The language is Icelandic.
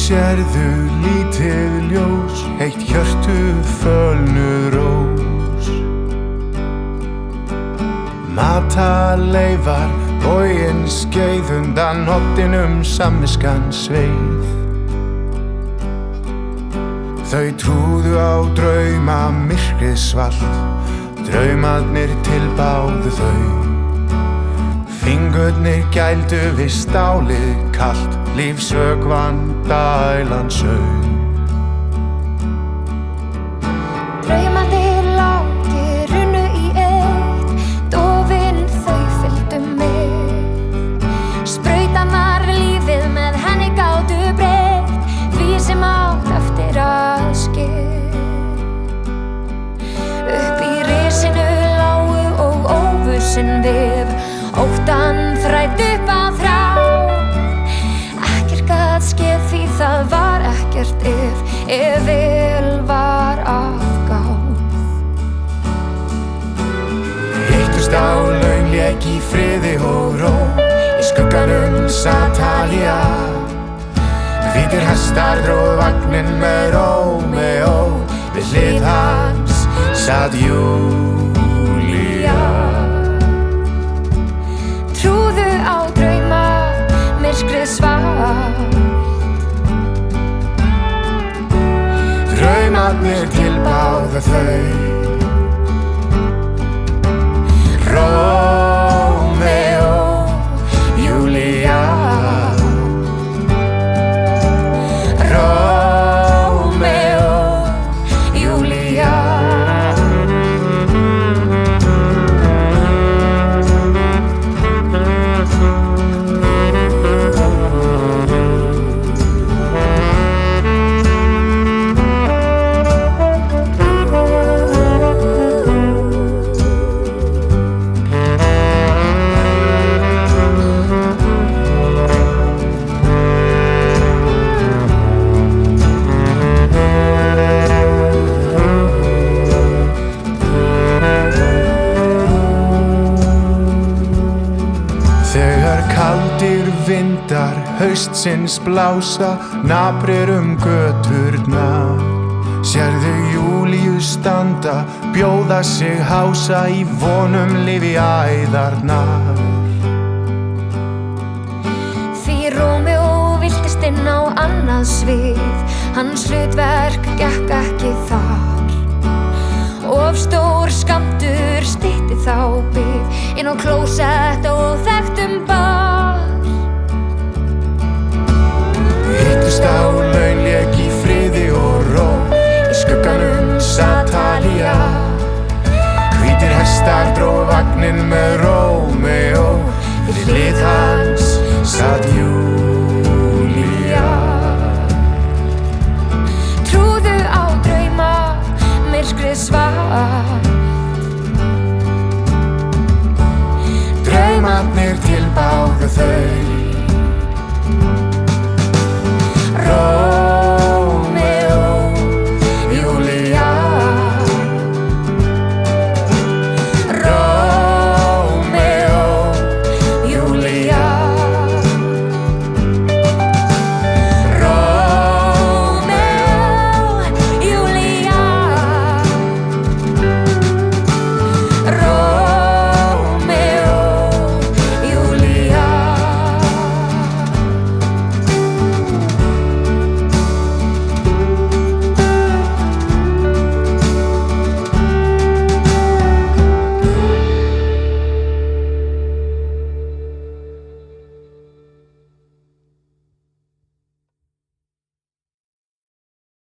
Sérðu lítið ljós, heitt hjörtu fölnuð rós. Mataleifar, boginn skeið undan hoddinum samviskan sveið. Þau trúðu á drauma, myrkrið svalt, draumarnir tilbáðu þau. Fingurnir gældu við stálið kalt, lífsvökvann dælan sauð. Draumarnir langir runnu í eitt, dofin þau fylgdu mig. Sprautan var lífið, með henni gátu breytt því sem átt eftir að ske. Upp í risinu lágu og óvissin við, óttan þræddi upp að þrá. Ekkert gat skeð því það var ekkert ef vel var að gáð. Hittust á laun, lék í friði og ró, í skugganum sat Talía. Hvítir hestar dróðu vagninn með Rómeó, við hlið hans sat Júlía. Trúðu á drauma, myrkrið svart. Draumarnir tilbáðu þau. Rómeó, Júlía. Rómeó, Júlía. Þegar kaldir vindar haustsins blása, naprir göturnar. Sérðu Júlíu standa, bjóða sig hása, í vonum lifi æðarnar. Því Rómeó villtist inn á annað svið, hans hlutverk gekk ekki þar. Of stór skammtur stytti þá bið, inn á klósett og þekktum bar. Hittust á laun, lék í friði og ró, í skugganum sat Talía. Hvítir hestar dróðu vagninn með Rómeó, við hlið hans sat Júlía. Trúðu á drauma, myrkrið svart. Draumarnir tilbáðu þau.